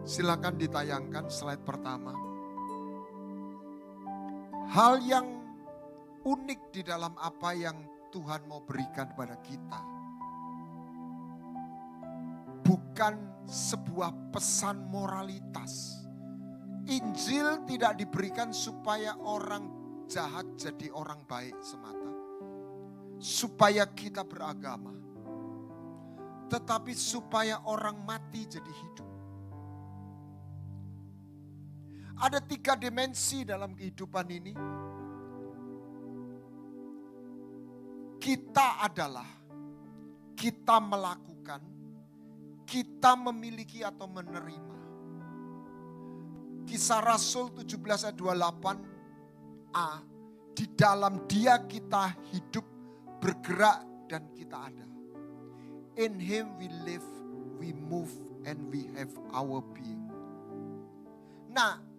Silakan ditayangkan slide pertama. Hal yang unik di dalam apa yang Tuhan mau berikan kepada kita. Bukan sebuah pesan moralitas. Injil tidak diberikan supaya orang jahat jadi orang baik semata. Supaya kita beragama. Tetapi supaya orang mati jadi hidup. Ada 3 dimensi dalam kehidupan ini. Kita adalah, kita melakukan, kita memiliki atau menerima. Kisah Rasul 17 ayat 28a, di dalam Dia kita hidup, bergerak dan kita ada. In Him we live, we move and we have our being. Nah,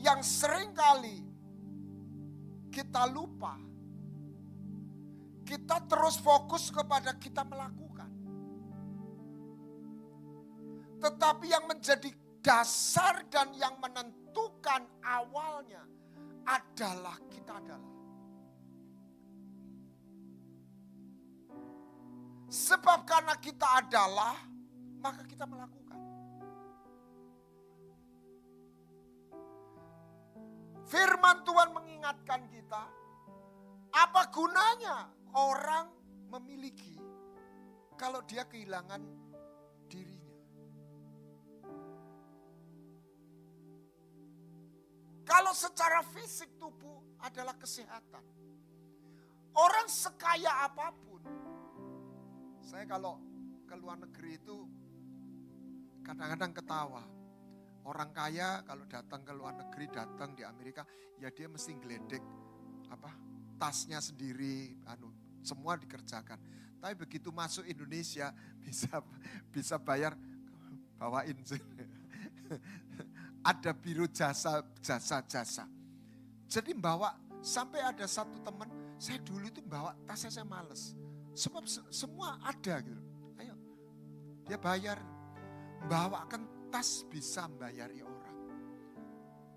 yang seringkali kita lupa, kita terus fokus kepada kita melakukan. Tetapi yang menjadi dasar dan yang menentukan awalnya adalah kita adalah. Sebab karena kita adalah, maka kita melakukan. Firman Tuhan mengingatkan kita, apa gunanya orang memiliki kalau dia kehilangan dirinya. Kalau secara fisik tubuh adalah kesehatan. Orang sekaya apapun, saya kalau ke luar negeri itu kadang-kadang ketawa. Orang kaya kalau datang ke luar negeri, datang di Amerika, ya dia mesti geledek tasnya sendiri, semua dikerjakan. Tapi begitu masuk Indonesia bisa bayar, bawain. Ada biro jasa. Jadi bawa, sampai ada satu teman, saya dulu itu bawa tasnya saya males. Sebab semua ada gitu. Ayo, dia bayar, bawakan tas bisa membayari orang.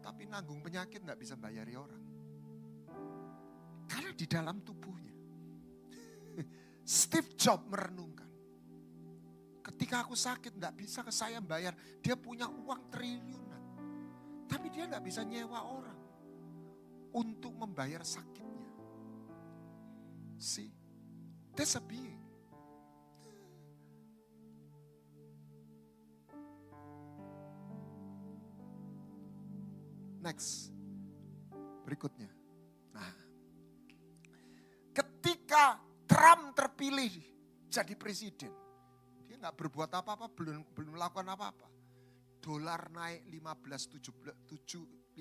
Tapi nanggung penyakit gak bisa membayari orang. Karena di dalam tubuhnya. Steve Jobs merenungkan. Ketika aku sakit gak bisa ke saya membayar. Dia punya uang triliunan. Tapi dia gak bisa nyewa orang. Untuk membayar sakitnya. See, that's a being. Next, berikutnya. Nah, ketika Trump terpilih jadi presiden, dia nggak berbuat apa-apa, belum melakukan apa-apa. Dolar naik 15,7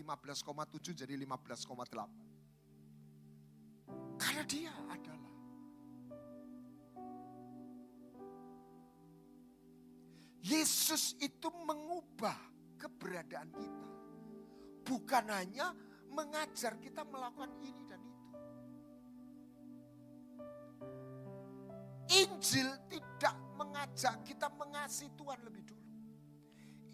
jadi 15,8. Karena dia adalah. Yesus itu mengubah keberadaan kita. Bukan hanya mengajar kita melakukan ini dan itu. Injil tidak mengajak kita mengasihi Tuhan lebih dulu.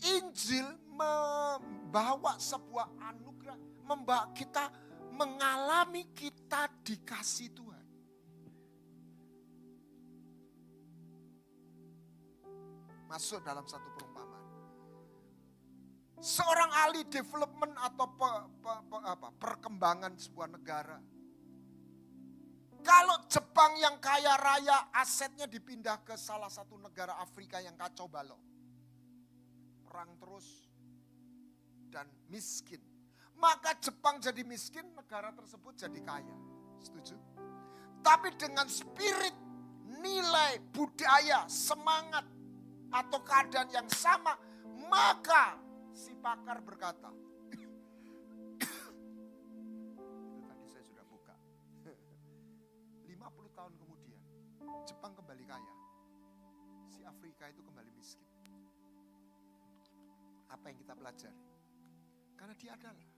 Injil membawa sebuah anugerah, membawa kita mengalami kita dikasih Tuhan. Masuk dalam satu perumpamaan. Seorang ahli development atau perkembangan sebuah negara. Kalau Jepang yang kaya raya asetnya dipindah ke salah satu negara Afrika yang kacau balau. Perang terus dan miskin. Maka Jepang jadi miskin, negara tersebut jadi kaya. Setuju? Tapi dengan spirit, nilai, budaya, semangat atau keadaan yang sama, maka si pakar berkata, itu tadi saya sudah buka. 50 tahun kemudian, Jepang kembali kaya. Si Afrika itu kembali miskin. Apa yang kita pelajari? Karena dia adalah.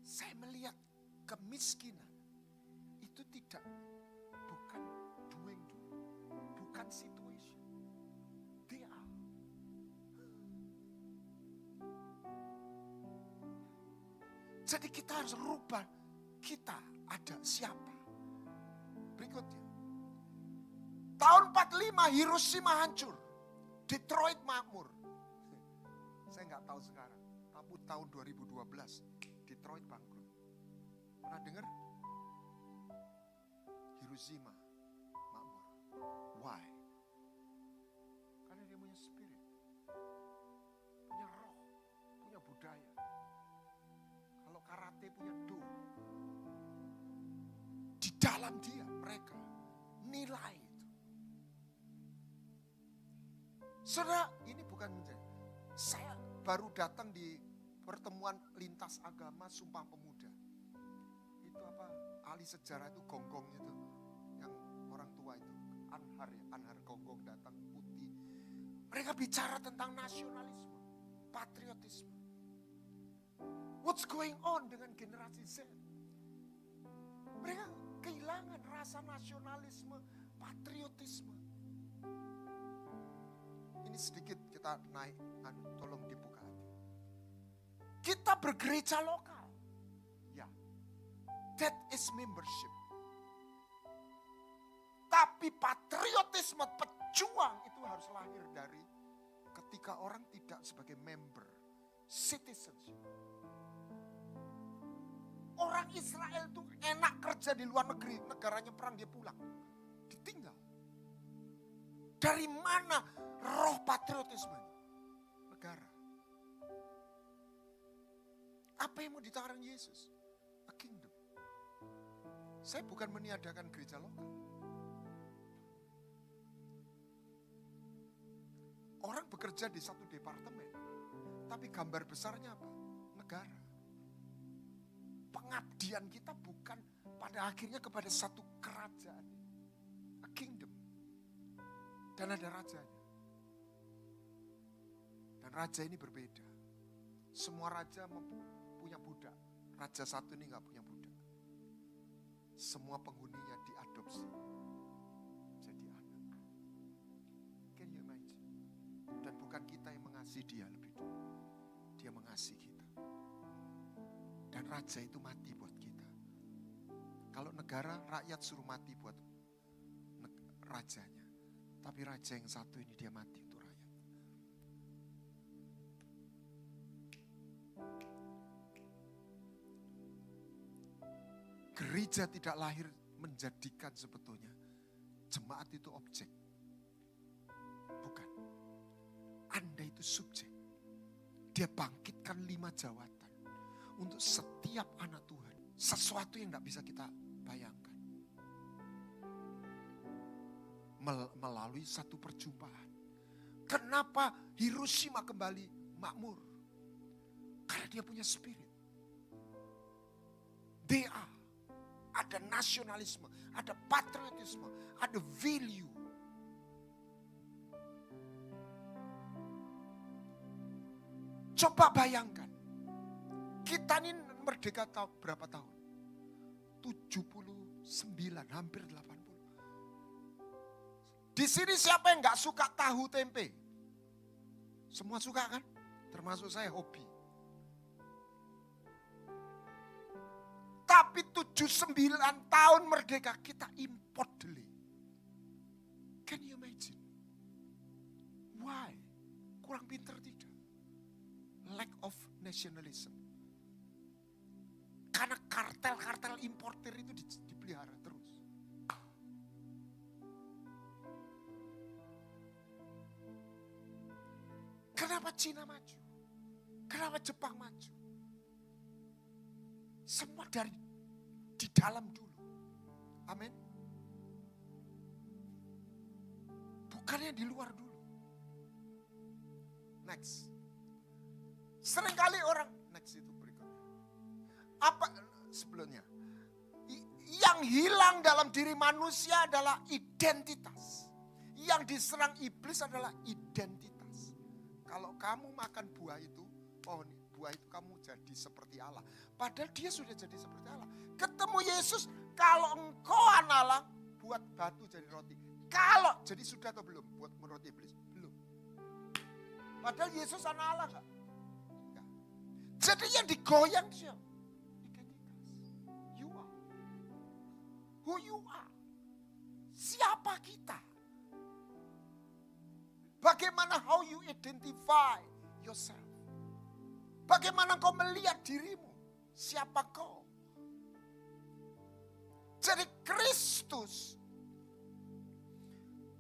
Saya melihat kemiskinan itu bukan doing dulu, bukan Jadi kita harus rubah, kita ada siapa. Berikutnya, tahun 45 Hiroshima hancur, Detroit makmur. Saya nggak tahu sekarang, tapi tahun 2012 Detroit bangkrut. Pernah dengar? Hiroshima makmur. Why? Karena dia punya spirit, punya roh, punya budaya. Kalau karate punya do. Di dalam dia mereka nilai itu. Saudara, ini bukan menjadi. Saya baru datang di pertemuan lintas agama Sumpah Pemuda. Itu apa? Ahli sejarah itu gonggong itu. Yang orang tua itu. Anhar gonggong datang putih. Mereka bicara tentang nasionalisme, patriotisme. What's going on dengan generasi Z? Mereka kehilangan rasa nasionalisme, patriotisme. Ini sedikit kita naik, tolong dibuka hati. Kita bergereja lokal. Ya, that is membership. Tapi patriotisme, pejuang itu harus lahir dari ketika orang tidak sebagai member, citizenship. Orang Israel itu enak kerja di luar negeri, negaranya perang dia pulang, ditinggal. Dari mana roh patriotisme? Negara. Apa yang mau ditawarkan Yesus? A kingdom. Saya bukan meniadakan gereja lokal. Orang bekerja di satu departemen, tapi gambar besarnya apa? Negara. Pengabdian kita bukan pada akhirnya kepada satu kerajaan, a kingdom, dan ada rajanya. Dan raja ini berbeda. Semua raja punya budak. Raja satu ini nggak punya budak. Semua penghuninya diadopsi jadi anak. Can you imagine? Dan bukan kita yang mengasihi dia lebih dulu, dia mengasihi kita. Dan raja itu mati buat kita. Kalau negara, rakyat suruh mati buat rajanya. Tapi raja yang satu ini dia mati untuk rakyat. Gereja tidak lahir menjadikan sebetulnya jemaat itu objek. Bukan. Anda itu subjek. Dia bangkitkan 5 jawatan. Untuk setiap anak Tuhan. Sesuatu yang tidak bisa kita bayangkan. Melalui satu perjumpaan. Kenapa Hiroshima kembali makmur? Karena dia punya spirit. DA. Ada nasionalisme. Ada patriotisme. Ada value. Coba bayangkan. Kita ini merdeka berapa tahun? 79, hampir 80. Di sini siapa yang gak suka tahu tempe? Semua suka kan? Termasuk saya hobi. Tapi 79 tahun merdeka kita import deli. Can you imagine? Why? Kurang pinter tidak? Lack of nationalism. Karena kartel-kartel importer itu dipelihara terus. Kenapa Cina maju? Kenapa Jepang maju? Semua di dalam dulu. Amin. Bukannya di luar dulu. Next. Seringkali orang, next itu berikutnya. Apa sebelumnya? Yang hilang dalam diri manusia adalah identitas. Yang diserang iblis adalah identitas. Kalau kamu makan buah itu, buah itu kamu jadi seperti Allah. Padahal dia sudah jadi seperti Allah. Ketemu Yesus, kalau engkau anak Allah, buat batu jadi roti. Kalau, jadi sudah atau belum buat roti iblis? Belum. Padahal Yesus anak Allah enggak? Jadi yang digoyang siapa? who you are. Siapa kita? Bagaimana how you identify yourself? Bagaimana kau melihat dirimu? Siapa kau? Jadi Kristus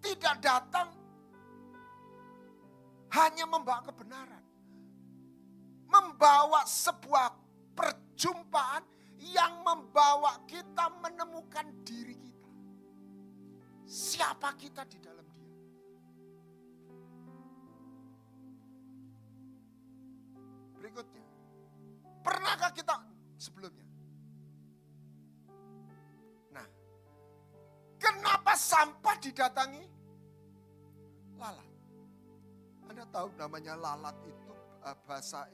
tidak datang hanya membawa kebenaran. Membawa sebuah perjumpaan yang membawa kita menemukan diri kita. Siapa kita di dalam Dia. Berikutnya. Pernahkah kita sebelumnya? Nah, kenapa sampah didatangi lalat? Anda tahu namanya lalat itu bahasa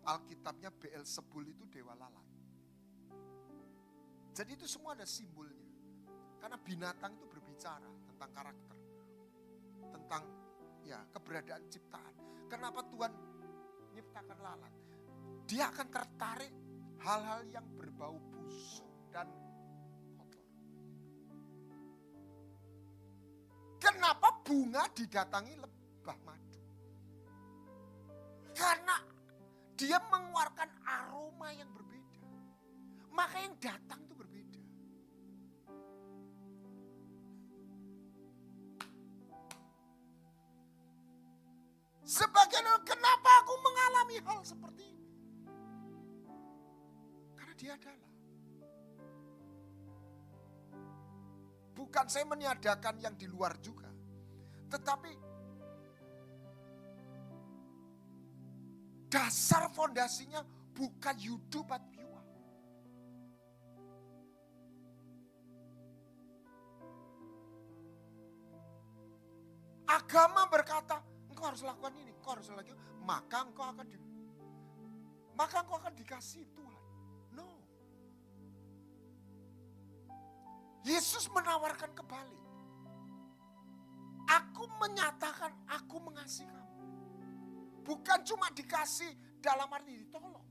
Alkitabnya Beelzebul itu dewa lalat. Jadi itu semua ada simbolnya. Karena binatang itu berbicara tentang karakter. Tentang keberadaan ciptaan. Kenapa Tuhan menciptakan lalat? Dia akan tertarik hal-hal yang berbau busuk dan kotor. Kenapa bunga didatangi lebah madu? Karena dia mengeluarkan aroma yang berbeda. Maka yang datang itu berbeda. Sebagian orang, kenapa aku mengalami hal seperti ini? Karena dia adalah. Bukan saya meniadakan yang di luar juga. Tetapi dasar fondasinya bukan you do but you are. Agama berkata, engkau harus lakukan ini, engkau harus lakukan ini, maka engkau akan dikasih Tuhan. No. Yesus menawarkan kebalik. Aku menyatakan aku mengasihi kamu. Bukan cuma dikasih dalam arti ditolong.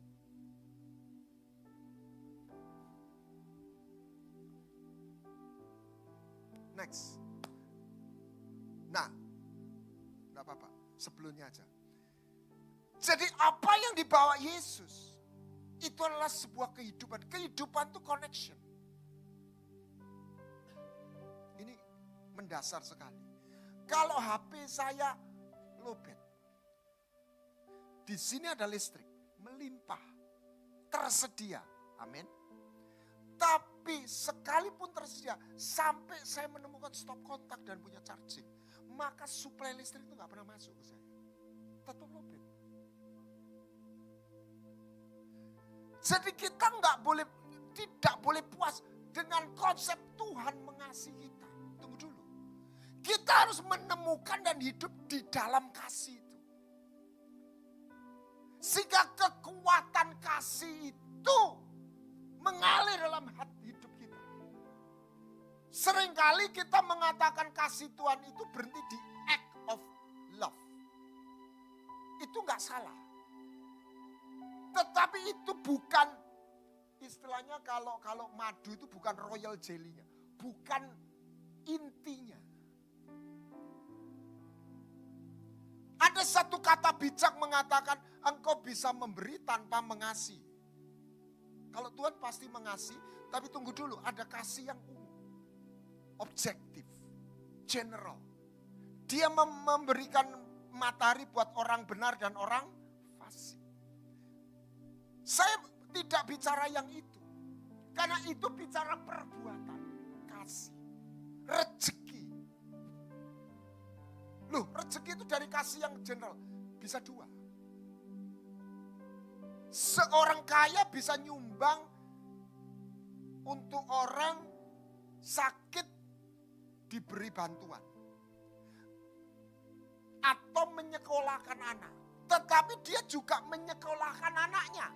Next. Nah, enggak apa-apa, sebelumnya aja. Jadi apa yang dibawa Yesus, itu adalah sebuah kehidupan. Kehidupan itu connection. Ini mendasar sekali. Kalau HP saya lowbat, di sini ada listrik, melimpah, tersedia, amin. Tapi sekalipun tersedia, sampai saya menemukan stop kontak dan punya charging, maka suplai listrik itu gak pernah masuk ke saya. Tetap lowbat. Jadi kita tidak boleh puas dengan konsep Tuhan mengasihi kita. Tunggu dulu. Kita harus menemukan dan hidup di dalam kasih itu. Sehingga kekuatan kasih itu mengalir dalam hati hidup kita. Seringkali kita mengatakan kasih Tuhan itu berhenti di act of love. Itu gak salah. Tetapi itu bukan, istilahnya kalau madu itu bukan royal jelly-nya. Bukan intinya. Ada satu kata bijak mengatakan engkau bisa memberi tanpa mengasihi. Kalau Tuhan pasti mengasihi, tapi tunggu dulu, ada kasih yang umum. Objektif, general. Dia memberikan matahari buat orang benar dan orang fasik. Saya tidak bicara yang itu. Karena itu bicara perbuatan, kasih, rezeki. Loh, rezeki itu dari kasih yang general, bisa dua. Seorang kaya bisa nyumbang untuk orang sakit diberi bantuan. Atau menyekolahkan anak. Tetapi dia juga menyekolahkan anaknya.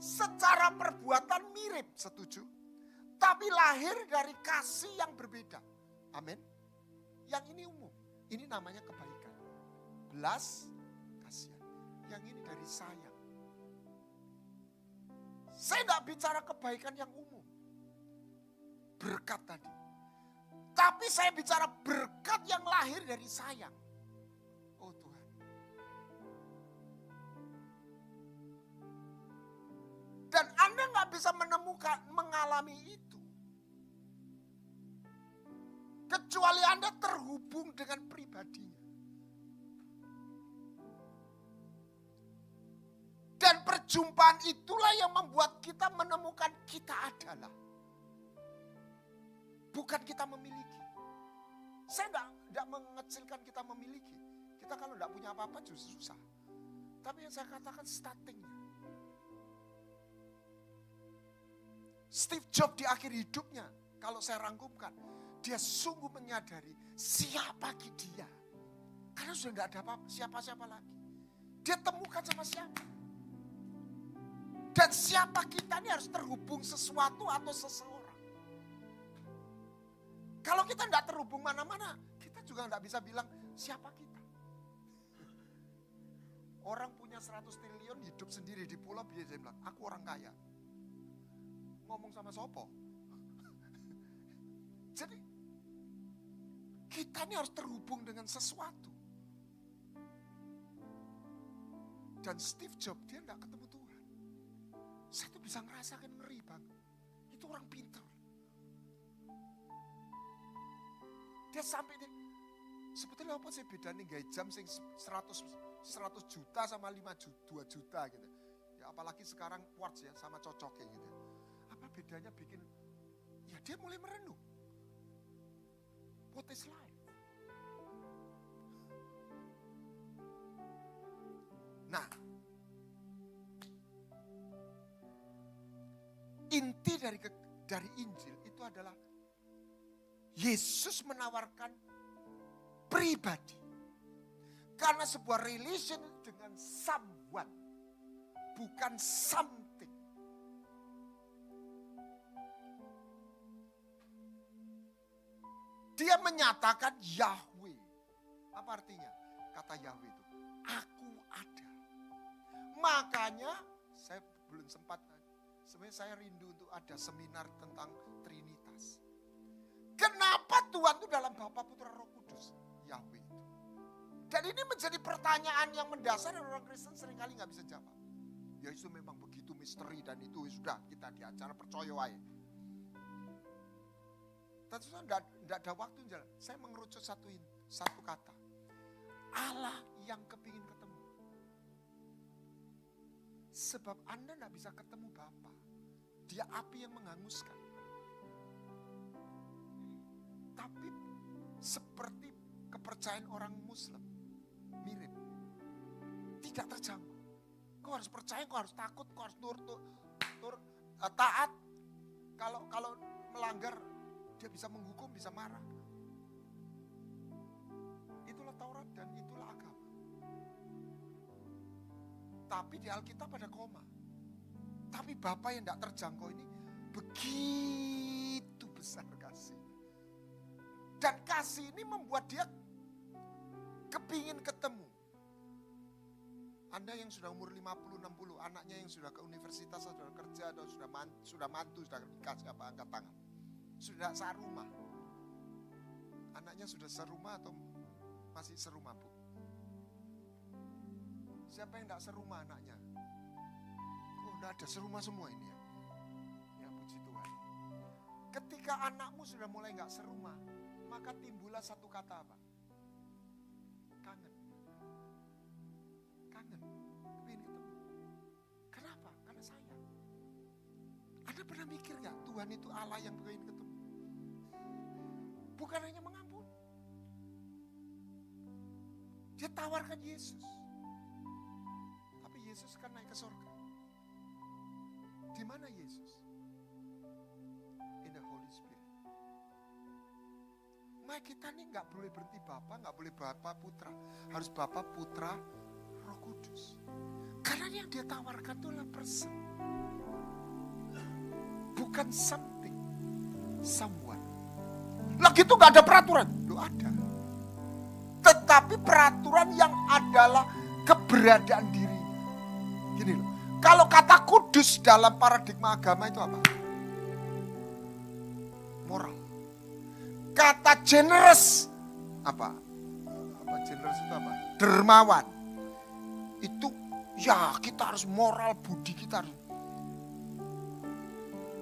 Secara perbuatan mirip, setuju. Tapi lahir dari kasih yang berbeda. Amin. Yang ini umum. Ini namanya kebaikan. Belas kasihan. Yang ini dari sayang. Saya tidak bicara kebaikan yang umum. berkat tadi. Tapi saya bicara berkat yang lahir dari sayang. Oh Tuhan. Dan Anda nggak bisa mengalami itu. Kecuali Anda terhubung dengan pribadinya. Dan perjumpaan itulah yang membuat kita menemukan kita adalah. Bukan kita memiliki. Saya enggak mengecilkan kita memiliki. Kita kalau enggak punya apa-apa justru susah. Tapi yang saya katakan startingnya. Steve Jobs di akhir hidupnya, kalau saya rangkumkan, dia sungguh menyadari siapa dia. Karena sudah enggak ada apa-apa, siapa-siapa lagi. Dia temukan sama siapa. Dan siapa kita ini harus terhubung sesuatu atau seseorang. Kalau kita tidak terhubung mana-mana, kita juga tidak bisa bilang siapa kita. Orang punya 100 triliun hidup sendiri di pulau, dia bilang, aku orang kaya. Ngomong sama sopo. Jadi, kita ini harus terhubung dengan sesuatu. Dan Steve Jobs, dia tidak ketemu Tuhan. Saya tuh bisa ngerasakan ngeri banget. Itu orang pintar. Dia sampai dia, sebetulnya apa sih bedanya gaya jam sing 100 juta sama 2 juta gitu. Ya apalagi sekarang quartz ya sama cocoknya gitu. Apa bedanya bikin, ya dia mulai merenung. What is life? Nah, inti dari Injil itu adalah Yesus menawarkan pribadi. Karena sebuah relation dengan someone, bukan something. Dia menyatakan Yahweh. Apa artinya? Kata Yahweh itu, aku ada. Makanya saya belum sempat, sebenarnya saya rindu untuk ada seminar tentang Trinitas. Kenapa Tuhan itu dalam Bapa, Putra, Roh Kudus? Yahweh itu. Dan ini menjadi pertanyaan yang mendasar dan orang Kristen seringkali gak bisa jawab. Ya itu memang begitu misteri dan itu sudah kita di acara percaya wae. Tapi tidak ada waktu jalan. Saya mengerucut satu kata. Allah yang kepingin ketemu. Sebab Anda tidak bisa ketemu Bapa. Dia api yang menghanguskan. Tapi seperti kepercayaan orang Muslim, mirip. Tidak terjangkau. Kau harus percaya, kau harus takut, kau harus taat. Kalau melanggar, dia bisa menghukum, bisa marah. Itulah Taurat dan itulah agama. Tapi di Alkitab ada koma. Tapi Bapa yang tidak terjangkau ini begitu besar kasih. Dan kasih ini membuat dia kepingin ketemu. Anda yang sudah umur 50-60, anaknya yang sudah ke universitas, sudah kerja, atau sudah mantu, sudah nikah, siapa angkat tangan. Sudah serumah. Anaknya sudah serumah atau masih serumah, Bu? Siapa yang tidak serumah anaknya? Oh, tidak ada, serumah semua ini ya. Ya, puji Tuhan. Ketika anakmu sudah mulai nggak serumah, maka timbullah satu kata apa? Kangen. Kangen. Pengen ketemu. Kenapa? Karena sayang. Anda pernah mikir nggak Tuhan itu Allah yang pengen ketemu? Bukan hanya mengampuni. Dia tawarkan Yesus. Tapi Yesus kan naik ke surga. Di mana Yesus? In the Holy Spirit. Maka kita nih gak boleh berhenti Bapa, gak boleh Bapa Putra. Harus Bapa Putra Roh Kudus. Karena yang dia tawarkan itu adalah person. Bukan something. Someone. Lagi itu gak ada peraturan. Loh ada. Tetapi peraturan yang adalah keberadaan dirinya. Gini loh. Kalau kata kudus dalam paradigma agama itu apa? moral. Kata generous, apa generous itu apa? Dermawan. Itu ya kita harus moral, budi kita harus.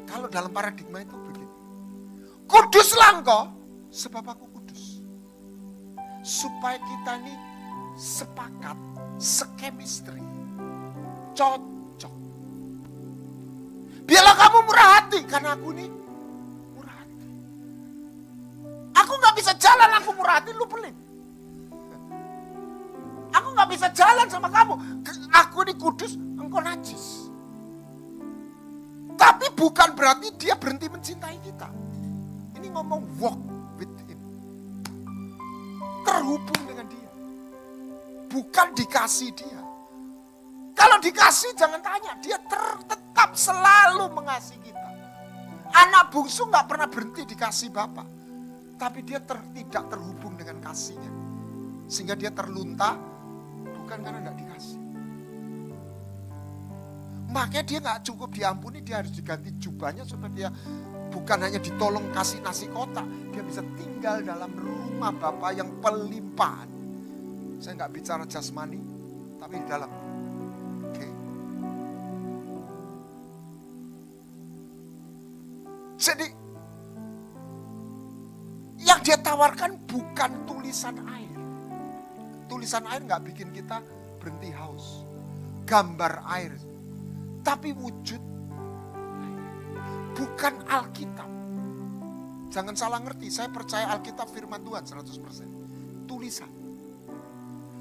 Kalau dalam paradigma itu begini. Kuduslah engkau, sebab aku kudus. Supaya kita ini sepakat, sekemistri, cocok. Biarlah kamu murah hati, karena aku ini murah hati. Aku gak bisa jalan, aku murah hati, lu pelit. Aku gak bisa jalan sama kamu, aku ini kudus, engkau najis. Tapi bukan berarti dia berhenti mencintai kita. Ini ngomong walk with him. Terhubung dengan dia. Bukan dikasih dia. Kalau dikasih jangan tanya, dia tetap selalu mengasihi kita. Anak bungsu gak pernah berhenti dikasih Bapak. Tapi dia tidak terhubung dengan kasihnya. Sehingga dia terlunta, bukan karena gak dikasih. Makanya dia gak cukup diampuni, dia harus diganti jubahnya supaya dia bukan hanya ditolong kasih nasi kotak. Dia bisa tinggal dalam rumah Bapa yang pelimpahan. Saya gak bicara jasmani, tapi di dalam. Oke. Jadi, yang dia tawarkan bukan tulisan air. Tulisan air gak bikin kita berhenti haus. Gambar air. Tapi wujud bukan Alkitab. Jangan salah ngerti, saya percaya Alkitab firman Tuhan 100%. Tulisan.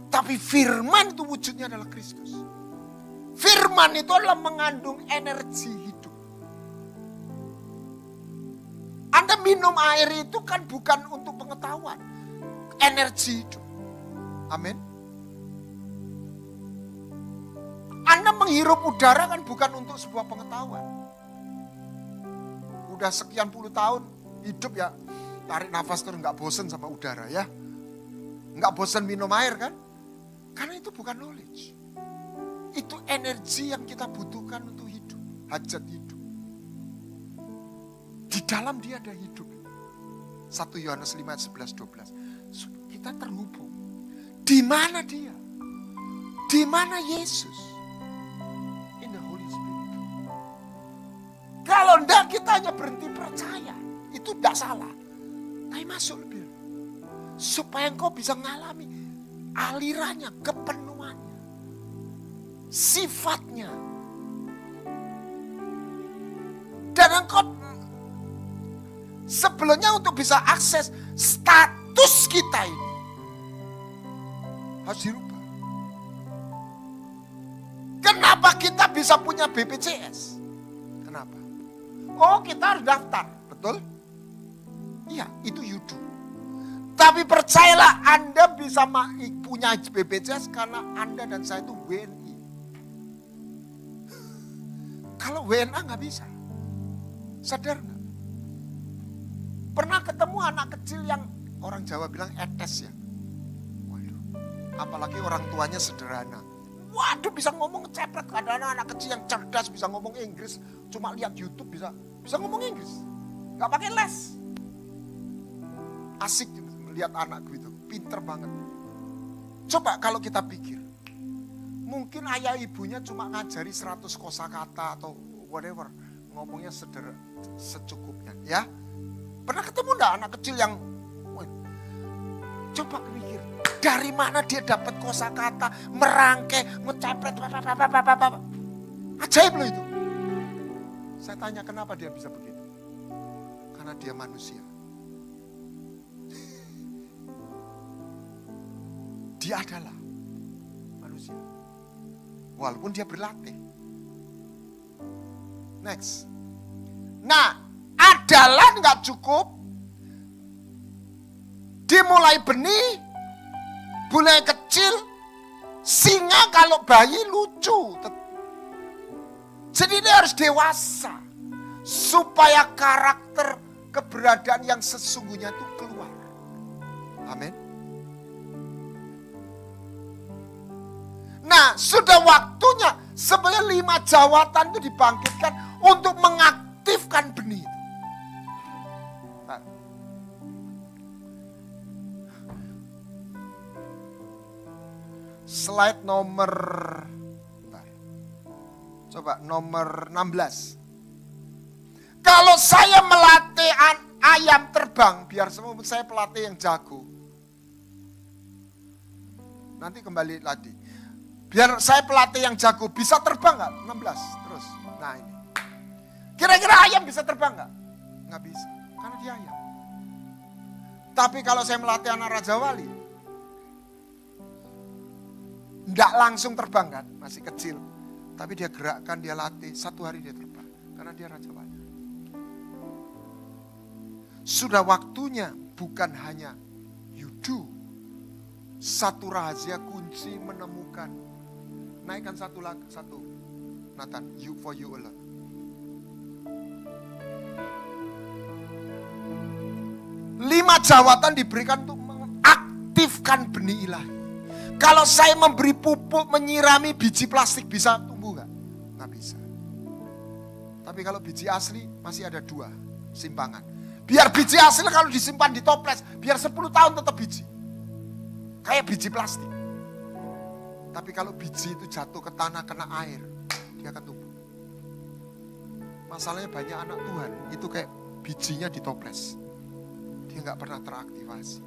Tapi firman itu wujudnya adalah Kristus. Firman itu adalah mengandung energi hidup. Anda minum air itu kan bukan untuk pengetahuan. Energi hidup. Amin. Anda menghirup udara kan bukan untuk sebuah pengetahuan. Udah sekian puluh tahun hidup ya, tarik nafas terus gak bosen sama udara ya. Gak bosen minum air kan. Karena itu bukan knowledge. Itu energi yang kita butuhkan untuk hidup. Hajat hidup. Di dalam dia ada hidup. 1 Yohanes 5 ayat 11-12. Kita terhubung. Di mana dia? Di mana Yesus? Kalau enggak kita hanya berhenti percaya. Itu enggak salah. Tapi masuk lebih. Supaya engkau bisa mengalami alirannya, kepenuhannya. Sifatnya. Dan engkau sebelumnya untuk bisa akses status kita ini. Harus dirubah. Kenapa kita bisa punya BPJS? Kenapa? Oh, kita harus daftar, betul? Iya, itu yudu. Tapi percayalah Anda bisa punya BPJS karena Anda dan saya itu WNI. Kalau WNA nggak bisa. Sadar nggak? Pernah ketemu anak kecil yang orang Jawa bilang etes ya? Waduh, apalagi orang tuanya sederhana. Waduh, bisa ngomong ceplek. Ada anak kecil yang cerdas, bisa ngomong Inggris. Cuma lihat YouTube bisa ngomong Inggris. Gak pakai les. Asik melihat anakku itu, pinter banget. Coba kalau kita pikir. Mungkin ayah ibunya cuma ngajari 100 kosakata atau whatever. Ngomongnya secukupnya ya. Pernah ketemu enggak anak kecil yang coba mikir. Dari mana dia dapat kosakata, merangkai, ngecepret, ajaib loh itu. Saya tanya kenapa dia bisa begitu? Karena dia manusia. Dia adalah manusia. Walaupun dia berlatih. Next. Nah, adalah nggak cukup. Dimulai benih. Mulai kecil, singa kalau bayi lucu. Jadi dia harus dewasa. Supaya karakter keberadaan yang sesungguhnya itu keluar. Amin. Nah, sudah waktunya sebenarnya 5 jawatan itu dibangkitkan untuk mengaktifkan benih. Slide nomor, coba nomor 16. Kalau saya melatih ayam terbang, biar semua saya pelatih yang jago. Nanti kembali lagi. Biar saya pelatih yang jago, bisa terbang nggak? 16 terus. Nah ini. Kira-kira ayam bisa terbang nggak? Nggak bisa, karena dia ayam. Tapi kalau saya melatih anak Raja Wali, nggak langsung terbang kan, masih kecil. Tapi dia gerakkan, dia latih, 1 hari dia terbang. Karena dia Raja Wali. Sudah waktunya bukan hanya you do. Satu rahasia kunci menemukan. Naikkan satu Nathan, you for you alone. Lima jawatan diberikan untuk mengaktifkan benih ilahi. Kalau saya memberi pupuk menyirami biji plastik bisa tumbuh nggak? Nggak bisa. Tapi kalau biji asli masih ada 2 simpangan. Biar biji asli kalau disimpan di toples, biar 10 tahun tetap biji. Kayak biji plastik. Tapi kalau biji itu jatuh ke tanah, kena air, dia akan tumbuh. Masalahnya banyak anak Tuhan, itu kayak bijinya di toples. Dia nggak pernah teraktivasi.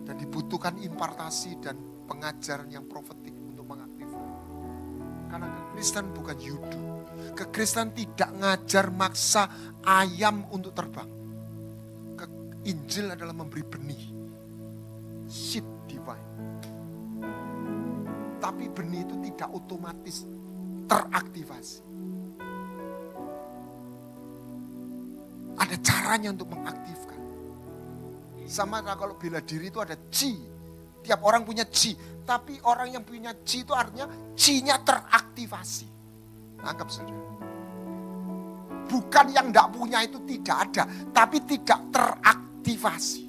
Dan dibutuhkan impartasi dan pengajaran yang profetik untuk mengaktifkan. Karena kekristenan bukan yudu. Kekristenan tidak ngajar maksa ayam untuk terbang. Injil adalah memberi benih. Seed divine. Tapi benih itu tidak otomatis teraktivasi. Ada caranya untuk mengaktifkan. Sama kalau bela diri itu ada chi. Tiap orang punya chi. Tapi orang yang punya chi itu artinya chi-nya teraktivasi. Tangkap saudara. Bukan yang tidak punya itu tidak ada. Tapi tidak teraktivasi.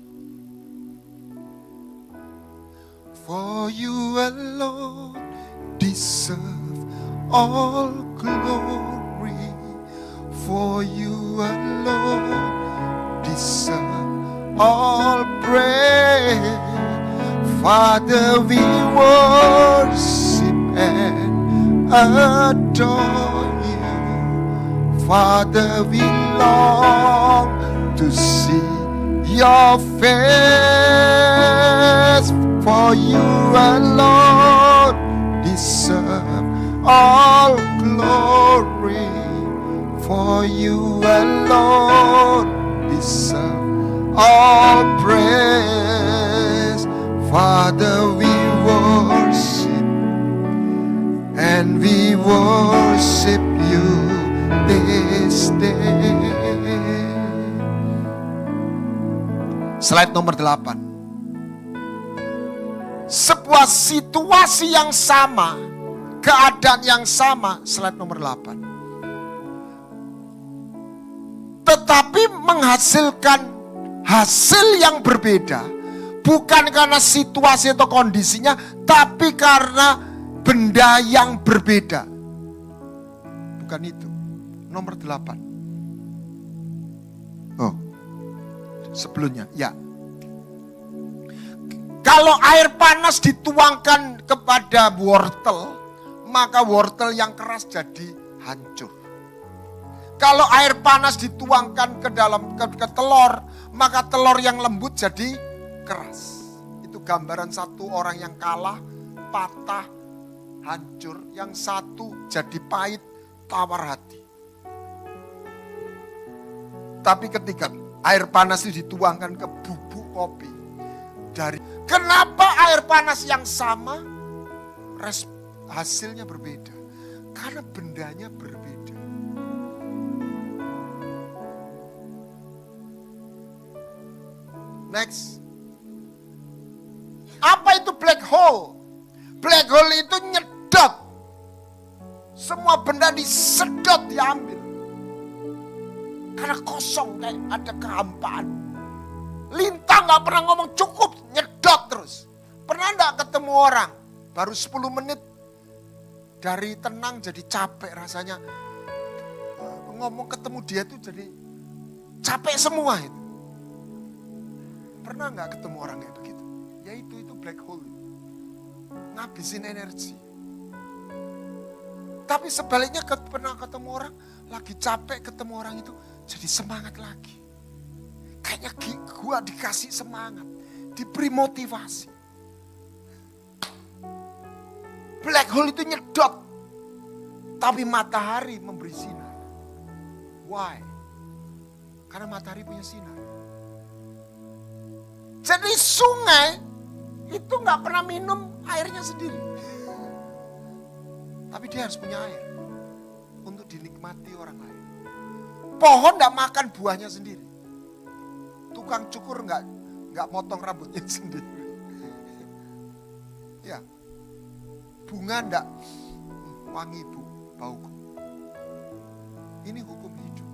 For you alone deserve all glory. For you alone deserve all praise. Father, we worship and adore you. Father, we long to see your face. For you alone deserve all glory. For you alone deserve all praise. Father, we worship and we worship you this day. Slide nomor 8. Sebuah situasi yang sama, keadaan yang sama, slide nomor 8. Tetapi menghasilkan hasil yang berbeda. Bukan karena situasi atau kondisinya, tapi karena benda yang berbeda. Bukan itu. Nomor 8. Oh, sebelumnya, ya. Kalau air panas dituangkan kepada wortel, maka wortel yang keras jadi hancur. Kalau air panas dituangkan ke dalam ke telur, maka telur yang lembut jadi keras. Itu gambaran satu orang yang kalah, patah, hancur. Yang satu jadi pahit, tawar hati. Tapi ketika air panas itu dituangkan ke bubuk kopi, kenapa air panas yang sama hasilnya berbeda? Karena bendanya berbeda. Next. Apa itu black hole? Black hole itu nyedot. Semua benda disedot, diambil. Karena kosong, kayak ada kehampaan. Lintang gak pernah ngomong cukup, nyedot terus. Pernah gak ketemu orang, baru 10 menit dari tenang jadi capek rasanya. Ngomong ketemu dia tuh jadi Capek semua itu. Pernah nggak ketemu orang kayak begitu? Ya itu black hole. Ngabisin energi. Tapi sebaliknya pernah ketemu orang, lagi capek ketemu orang itu, jadi semangat lagi. Kayaknya gua dikasih semangat, diberi motivasi. Black hole itu nyedot, tapi matahari memberi sinar. Why? Karena matahari punya sinar. Jadi sungai itu nggak pernah minum airnya sendiri. Tapi dia harus punya air untuk dinikmati orang lain. Pohon nggak makan buahnya sendiri. Tukang cukur nggak motong rambutnya sendiri. Ya, bunga nggak wangi bauku. Ini hukum hidup.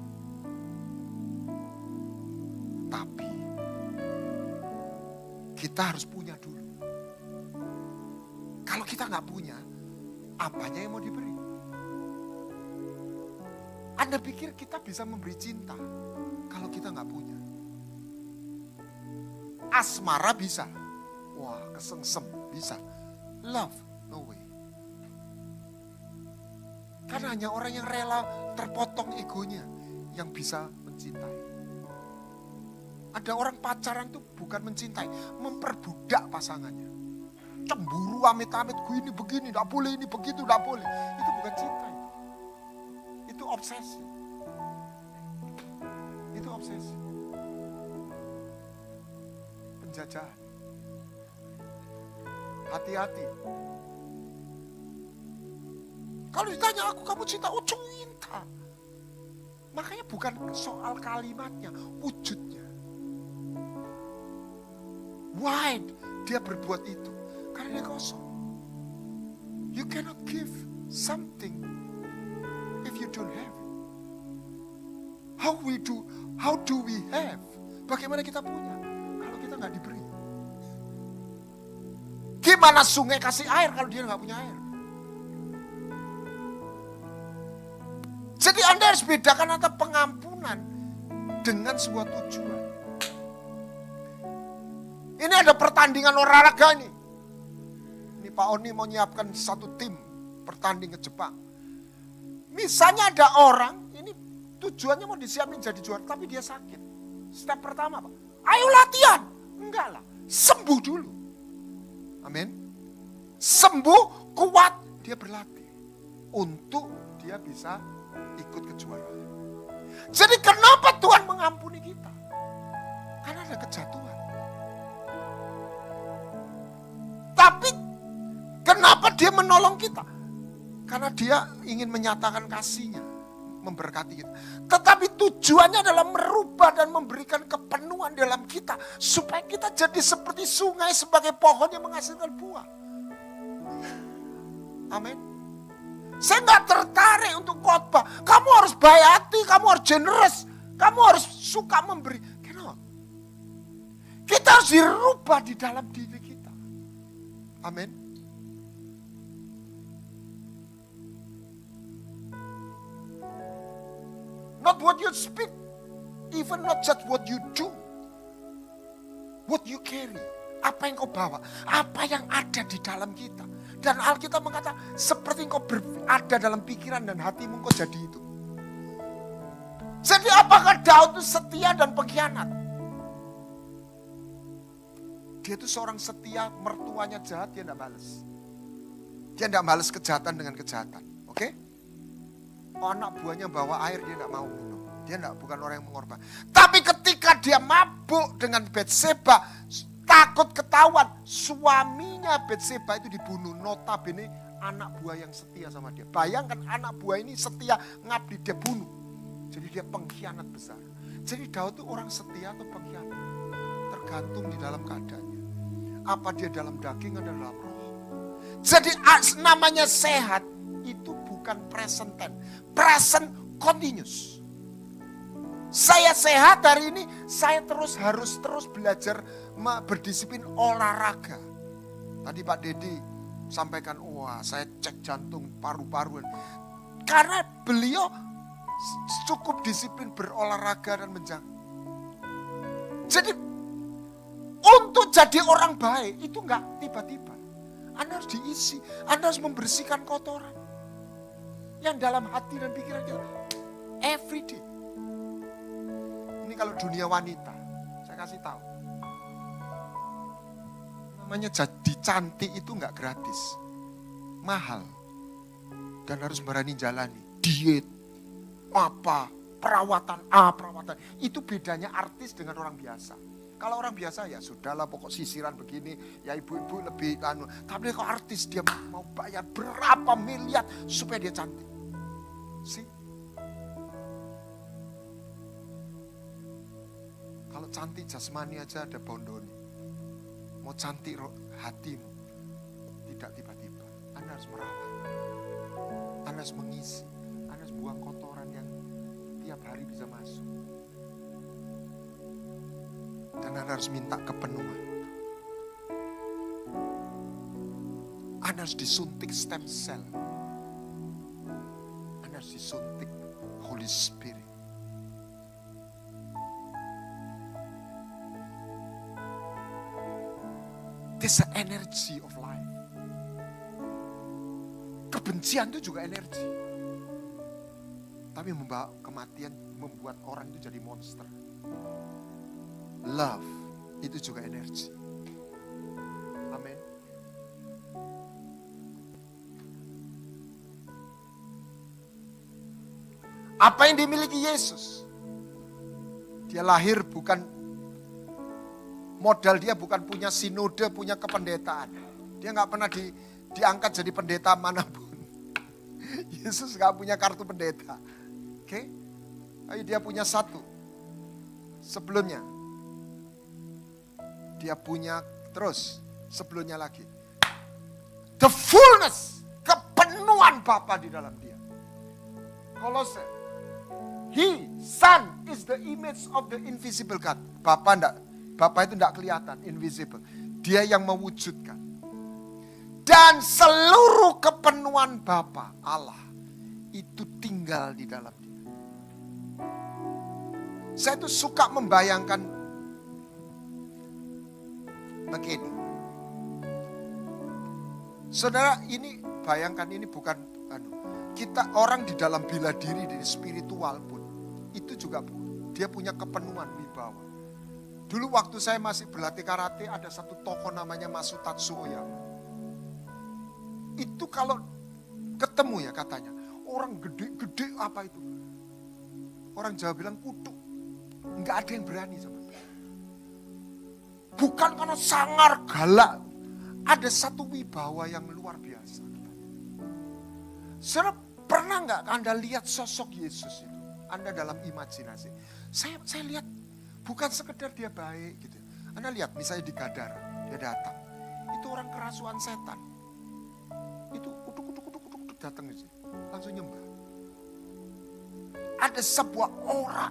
Tapi kita harus punya dulu. Kalau kita nggak punya, apanya yang mau diberi? Anda pikir kita bisa memberi cinta kalau kita nggak punya? Asmara bisa. Wah, kesengsem bisa. Love, no way. Karena hanya orang yang rela terpotong egonya yang bisa mencintai. Ada orang pacaran tuh bukan mencintai, memperbudak pasangannya. Cemburu amit-amit, gue ini begini, gak boleh, ini begitu, gak boleh. Itu bukan cinta. Itu obsesi. Itu obsesi. Penjajahan. Hati-hati. Kalau ditanya aku, kamu cinta? Oh, cinta. Makanya bukan soal kalimatnya, wujudnya. Why dia berbuat itu? Karena dia kosong. You cannot give something if you don't have it. How do we have? Bagaimana kita punya kalau kita nggak diberi? Gimana sungai kasih air kalau dia nggak punya air? Jadi Anda harus bedakan antara pengampunan dengan sebuah tujuan. Ini ada pertandingan olahraga nih. Ini Pak Oni mau nyiapkan satu tim pertanding ke Jepang. Misalnya ada orang, ini tujuannya mau disiapin jadi juara, tapi dia sakit. Step pertama Pak, ayo latihan. Enggak lah, sembuh dulu. Amin. Sembuh, kuat, dia berlatih. Untuk dia bisa ikut kejuaraan. Jadi kenapa Tuhan mengampuni kita? Karena ada kejatuhan. Tapi kenapa dia menolong kita? Karena dia ingin menyatakan kasihnya, memberkati kita. Tetapi tujuannya adalah merubah dan memberikan kepenuhan dalam kita. Supaya kita jadi seperti sungai sebagai pohon yang menghasilkan buah. Amin. Saya gak tertarik untuk khotbah. Kamu harus baik hati, kamu harus generous. Kamu harus suka memberi. Kenapa? Kita harus dirubah di dalam diri kita. Amin. Not what you speak, even not just what you do. What you carry, apa yang kau bawa, apa yang ada di dalam kita. Dan Alkitab mengatakan, seperti kau ada dalam pikiran dan hatimu, kau jadi itu. Jadi apakah Daud itu setia dan pengkhianat? Dia itu seorang setia, mertuanya jahat, dia tidak balas. Dia tidak balas kejahatan dengan kejahatan. Oke? Anak buahnya bawa air, dia tidak mau minum. Dia bukan orang yang mengorbankan. Tapi ketika dia mabuk dengan Batseba, takut ketahuan, suaminya Batseba itu dibunuh. Notabene anak buah yang setia sama dia. Bayangkan anak buah ini setia, ngabdi, dia bunuh. Jadi dia pengkhianat besar. Jadi Daud itu orang setia atau pengkhianat? Tergantung di dalam keadaannya. Apa dia dalam daging atau dalam roh. Jadi namanya sehat itu bukan present tense. Present continuous. Saya sehat hari ini, saya harus terus belajar berdisiplin olahraga. Tadi Pak Dedi sampaikan, wah saya cek jantung, paru-paru. Karena beliau cukup disiplin berolahraga dan Jadi untuk jadi orang baik itu enggak tiba-tiba. Anda harus diisi, Anda harus membersihkan kotoran yang dalam hati dan pikiran kita every day. Ini kalau dunia wanita, saya kasih tahu. Namanya jadi cantik itu enggak gratis. Mahal. Dan harus berani jalani. Diet, perawatan perawatan. Itu bedanya artis dengan orang biasa. Kalau orang biasa ya sudahlah pokok sisiran begini, ya ibu-ibu lebih tapi kalau artis dia mau bayar berapa miliar supaya dia cantik. See? Kalau cantik jasmani aja ada bondoni. Mau cantik hatimu tidak tiba-tiba. Anda harus merawat. Anda harus mengisi. Anda harus buang kotoran yang tiap hari bisa masuk. Dan Anda harus minta kepenuhan. Anda harus disuntik stem cell. Anda harus disuntik Holy Spirit. There's an energy of life. Kebencian itu juga energi. Tapi membawa kematian, membuat orang itu jadi monster. Love itu juga energi. Amin. Apa yang dimiliki Yesus? Dia lahir bukan, modal dia bukan punya sinode, punya kependetaan. Dia gak pernah diangkat jadi pendeta manapun. Yesus gak punya kartu pendeta. Oke? Tapi dia punya satu. Sebelumnya. Dia punya terus sebelumnya lagi. The fullness, kepenuhan Bapa di dalam dia. Kolose. He, Son is the image of the invisible God. Bapa itu enggak kelihatan, invisible. Dia yang mewujudkan. Dan seluruh kepenuhan Bapa Allah itu tinggal di dalam dia. Saya tuh suka membayangkan begini. Saudara, ini bayangkan, ini bukan kita orang di dalam bela diri dari spiritual pun itu juga dia punya kepenuhan wibawa. Dulu waktu saya masih berlatih karate ada satu tokoh namanya Masutatsu Oyama. Itu kalau ketemu ya katanya, orang gede-gede apa itu? Orang Jawa bilang kutuk. Enggak ada yang berani sama dia. Bukan karena sangar galak. Ada satu wibawa yang luar biasa. Saudara, pernah nggak Anda lihat sosok Yesus itu? Anda dalam imajinasi. Saya lihat bukan sekedar dia baik gitu. Anda lihat misalnya di Gadara, dia datang. Itu orang kerasuan setan. Itu kutuk datang aja. Langsung nyembah. Ada sebuah aura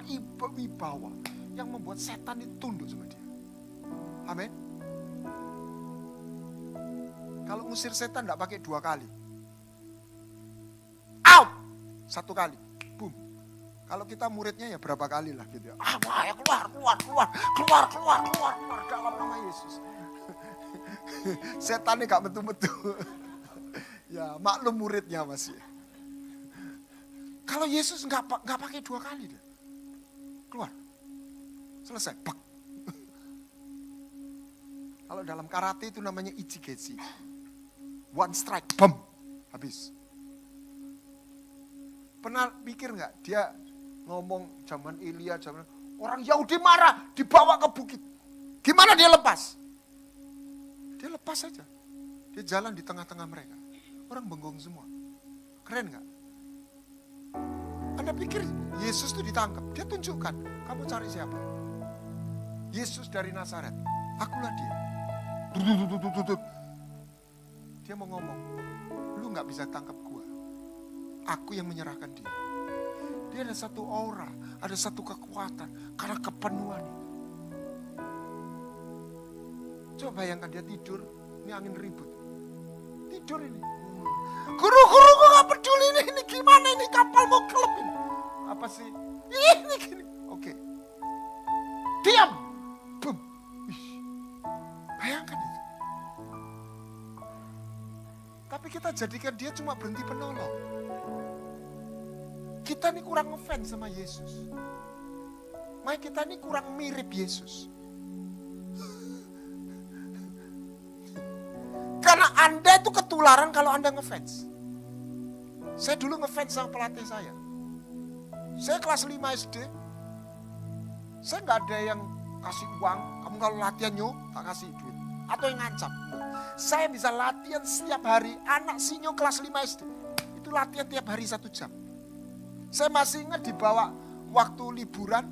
wibawa yang membuat setan itu tunduk sama dia. Amin. Kalau ngusir setan enggak pakai 2 kali. Out! 1 kali. Boom. Kalau kita muridnya ya berapa kali lah gitu ya. Wah, ya keluar dalam nama Yesus. Setannya enggak betul-betul. Ya, maklum muridnya masih. Kalau Yesus enggak pakai 2 kali deh. Keluar. Selesai. Bak. Kalau dalam karate itu namanya ichigetsu. One strike, bam, habis. Pernah pikir nggak dia ngomong zaman Ilya, orang Yahudi marah, dibawa ke bukit. Gimana dia lepas? Dia lepas saja. Dia jalan di tengah-tengah mereka. Orang bengong semua. Keren nggak? Anda pikir Yesus itu ditangkap? Dia tunjukkan, kamu cari siapa? Yesus dari Nazaret. Akulah dia. Dia mau ngomong, lu gak bisa tangkap gua. Aku yang menyerahkan dia. Dia ada satu aura, ada satu kekuatan, karena kepenuhan itu. Coba bayangkan dia tidur, ini angin ribut. Tidur ini. Guru gua gak peduli ini gimana ini kapal mau kelep ini. Apa sih? Ini gini. Oke. Diam. Tapi kita jadikan dia cuma berhenti penolong. Kita ini kurang ngefans sama Yesus. Makanya kita ini kurang mirip Yesus. Karena Anda itu ketularan kalau Anda ngefans. Saya dulu ngefans sama pelatih saya. Saya kelas 5 SD. Saya nggak ada yang kasih uang. Kamu kalau latihan yuk, tak kasih duit. Atau yang ngancam. Saya bisa latihan setiap hari. Anak sinyo kelas 5 SD. Itu latihan tiap hari 1 jam. Saya masih ingat dibawa waktu liburan.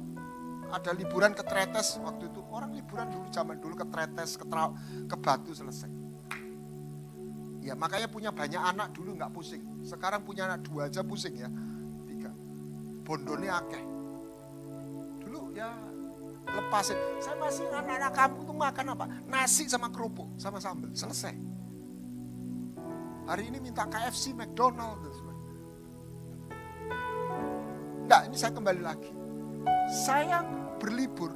Ada liburan ke Tretes waktu itu. Orang liburan dulu zaman dulu ke Tretes, ke Batu selesai. Ya makanya punya banyak anak dulu nggak pusing. Sekarang punya anak 2 aja pusing ya. 3. Bondone akeh. Dulu ya lepasin. Saya masih anak-anak kampung tuh makan apa? Nasi sama kerupuk sama sambal. Selesai. Hari ini minta KFC, McDonald. Enggak, ini saya kembali lagi. Saya berlibur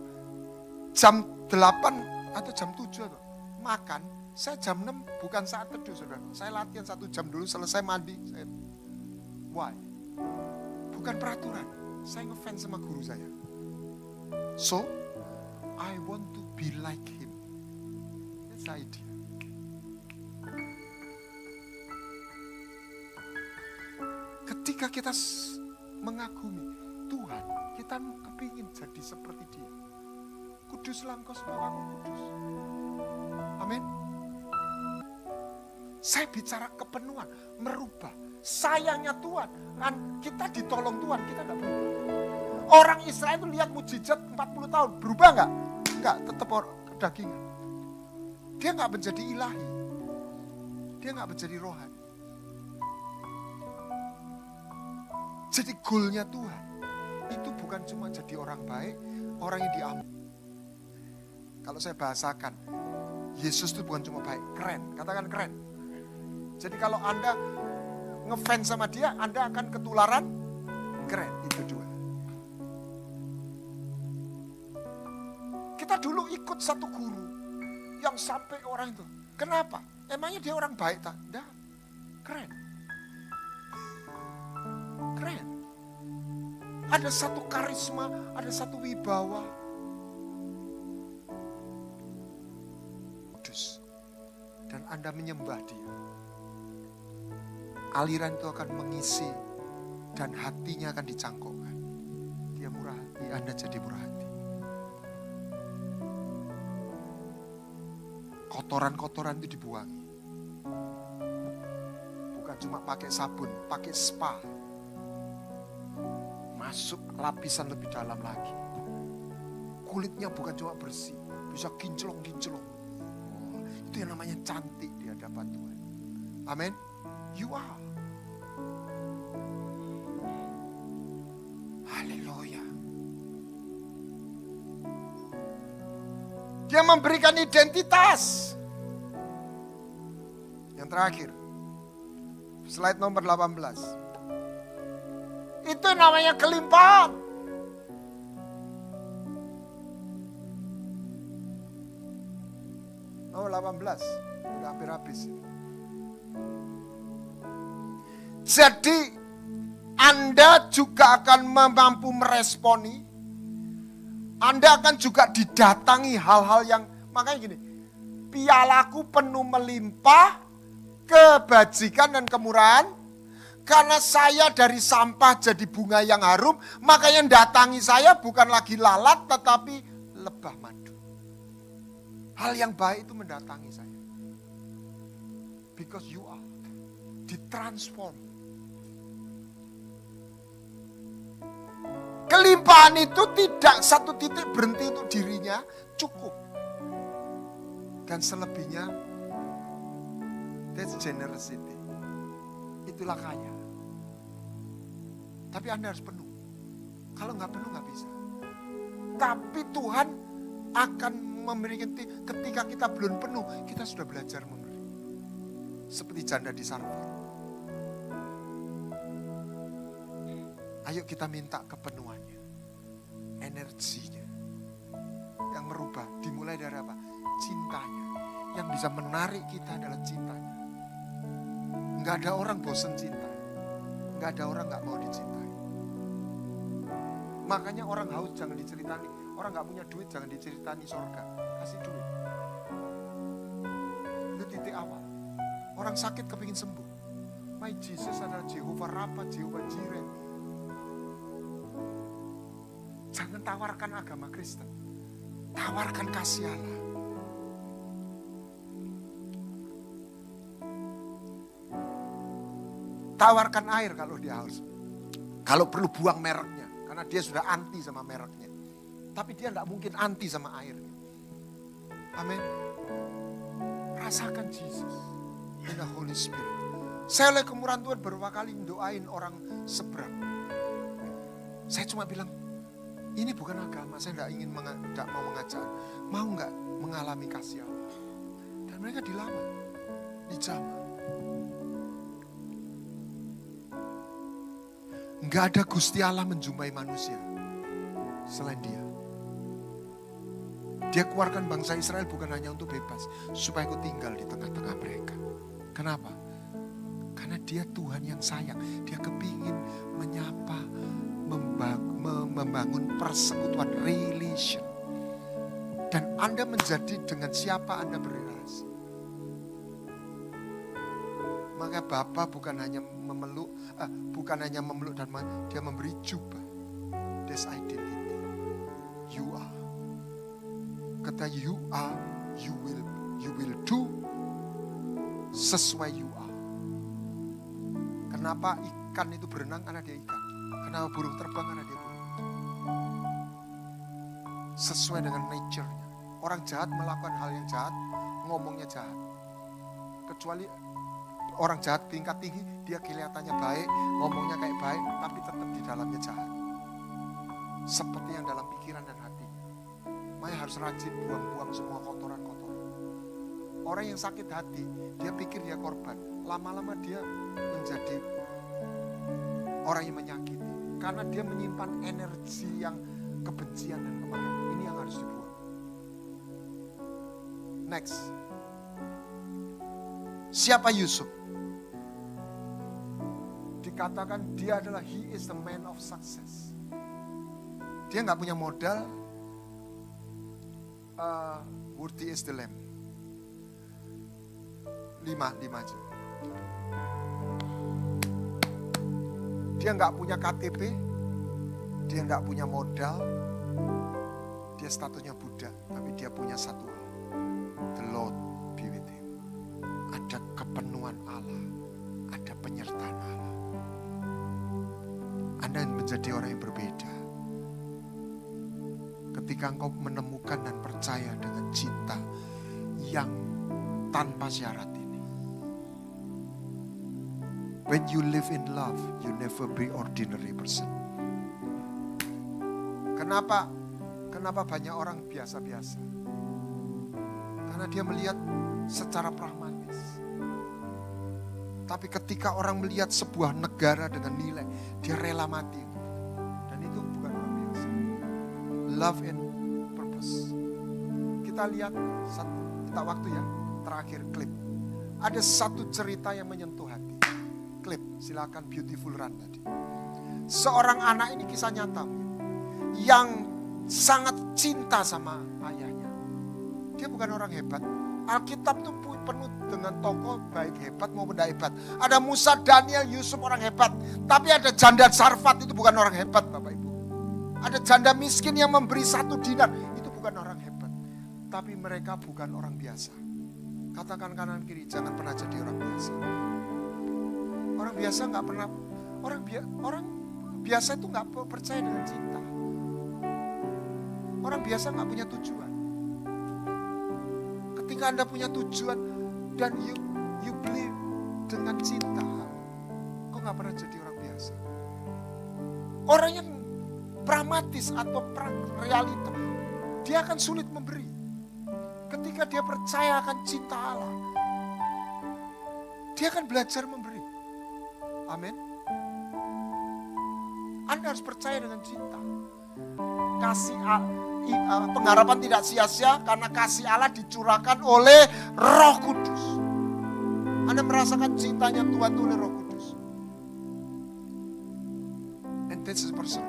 jam 8 atau jam 7 atau makan. Saya jam 6 bukan saat teduh, saudara. Saya latihan 1 jam dulu, selesai mandi. Why? Bukan peraturan. Saya ngefans sama guru saya. So, I want to be like him. That's the idea. Ketika kita mengagumi Tuhan, kita kepingin jadi seperti dia. Kuduslah engkau sebab aku kudus. Amin. Saya bicara kepenuhan, merubah. Sayangnya Tuhan, kita ditolong Tuhan, kita enggak berubah. Orang Israel itu lihat mujizat 40 tahun, berubah enggak? Enggak, tetap kedagingan. Dia enggak menjadi ilahi. Dia enggak menjadi rohani. Jadi goalnya Tuhan, itu bukan cuma jadi orang baik, orang yang diampuni. Kalau saya bahasakan, Yesus itu bukan cuma baik, keren, katakan keren. Jadi kalau Anda ngefans sama dia, Anda akan ketularan keren, itu 2. Kita dulu ikut satu guru yang sampai orang itu. Kenapa? Emangnya dia orang baik tak? Enggak, keren. Keren. Ada satu karisma, ada satu wibawa. Kudus. Dan Anda menyembah dia. Aliran itu akan mengisi dan hatinya akan dicangkokkan. Dia murah hati, Anda jadi murah hati. Kotoran-kotoran itu dibuangi. Bukan cuma pakai sabun, pakai spa. Masuk lapisan lebih dalam lagi. Kulitnya bukan cuma bersih, bisa kinclong-kinclong. Oh, itu yang namanya cantik di hadapan Tuhan. Amin. You are. Haleluya. Dia memberikan identitas. Yang terakhir. Slide nomor 18. Itu namanya kelimpahan. Nomor 18. Udah hampir habis. Jadi Anda juga akan mampu meresponi. Anda akan juga didatangi hal-hal yang, makanya gini, pialaku penuh melimpah, kebajikan dan kemurahan, karena saya dari sampah jadi bunga yang harum, maka yang datangi saya bukan lagi lalat tetapi lebah madu. Hal yang baik itu mendatangi saya. Because you are ditransform. Kelimpahan itu tidak satu titik berhenti untuk dirinya, cukup. Dan selebihnya, that's generosity. Itulah kaya. Tapi Anda harus penuh. Kalau nggak penuh nggak bisa. Tapi Tuhan akan memberikan, ketika kita belum penuh, kita sudah belajar memberi. Seperti janda di Sarfat. Ayo kita minta kepenuhannya, energinya, yang merubah. Dimulai dari apa? Cintanya. Yang bisa menarik kita adalah cintanya. Nggak ada orang bosen cinta. Nggak ada orang nggak mau dicintai. Makanya orang haus jangan diceritani. Orang nggak punya duit jangan diceritani surga. Kasih duit. Itu titik awal. Orang sakit kepingin sembuh. My Jesus adalah Jehovah Rafa, Jehovah Jireh. Jangan tawarkan agama Kristen. Tawarkan kasih Allah. Tawarkan air kalau dia haus. Kalau perlu buang mereknya. Karena dia sudah anti sama mereknya. Tapi dia tidak mungkin anti sama airnya. Amin. Rasakan Jesus in the Holy Spirit. Saya oleh kemurahan Tuhan beberapa kali doain orang seberang. Saya cuma bilang, ini bukan agama, saya tidak mau mengajak. Mau nggak mengalami kasih Allah? Dan mereka dilawan, dijamah. Nggak ada Gusti Allah menjumpai manusia selain Dia. Dia keluarkan bangsa Israel bukan hanya untuk bebas, supaya aku tinggal di tengah-tengah mereka. Kenapa? Karena Dia Tuhan yang sayang. Dia kepingin menyapa, membangun persekutuan, relation. Dan Anda menjadi dengan siapa Anda berrelasi. Maka Bapa bukan hanya memeluk dan Dia memberi jubah. That's identity. You are. Kata you are, you will do sesuai you are. Kenapa ikan itu berenang? Karena dia ikan. Kenapa burung terbang? Karena dia burung. Sesuai dengan nature-nya. Orang jahat melakukan hal yang jahat, ngomongnya jahat. Kecuali orang jahat tingkat tinggi, dia kelihatannya baik, ngomongnya kayak baik, tapi tetap di dalamnya jahat. Seperti yang dalam pikiran dan hati. Makanya harus rajin buang-buang semua kotoran-kotoran. Orang yang sakit hati, dia pikir dia korban. Lama-lama dia menjadi orang yang menyakiti. Karena dia menyimpan energi yang kebencian dan kemarahan. Ini yang harus dibuang. Next. Siapa Yusuf? Dikatakan dia adalah he is the man of success. Dia gak punya modal. Worthy is the lamb. 5 aja. Dia gak punya KTP. Dia gak punya modal. Dia statusnya budak. Tapi dia punya satu hal. The Lord be with him. Ada kepenuhan Allah. Ada penyertaan Allah. Anda menjadi orang yang berbeda. Ketika engkau menemukan dan percaya dengan cinta yang tanpa syarat ini. When you live in love, you never be ordinary person. Kenapa banyak orang biasa-biasa? Karena dia melihat secara pragmatis. Tapi ketika orang melihat sebuah negara dengan nilai, dia rela mati. Dan itu bukan orang biasa. Love and purpose. Kita lihat, kita waktu ya, terakhir klip. Ada satu cerita yang menyentuh hati. Klip, silakan Beautiful Run tadi. Seorang anak ini kisah nyata. Yang sangat cinta sama ayahnya. Dia bukan orang hebat. Alkitab itu penuh dengan tokoh baik hebat maupun tidak hebat. Ada Musa, Daniel, Yusuf orang hebat. Tapi ada janda Sarfat itu bukan orang hebat Bapak Ibu. Ada janda miskin yang memberi 1 dinar. Itu bukan orang hebat. Tapi mereka bukan orang biasa. Katakan kanan kiri, jangan pernah jadi orang biasa. Orang biasa gak pernah, orang biasa itu gak percaya dengan cinta. Orang biasa gak punya tujuan. Ketika Anda punya tujuan dan you believe dengan cinta, kau gak pernah jadi orang biasa. Orang yang pragmatis atau realita, dia akan sulit memberi. Ketika dia percaya akan cinta Allah, dia akan belajar memberi. Amin. Anda harus percaya dengan cinta. Kasih pengharapan tidak sia-sia karena kasih Allah dicurahkan oleh Roh Kudus. Anda merasakan cintanya Tuhan oleh Roh Kudus. And this is personal.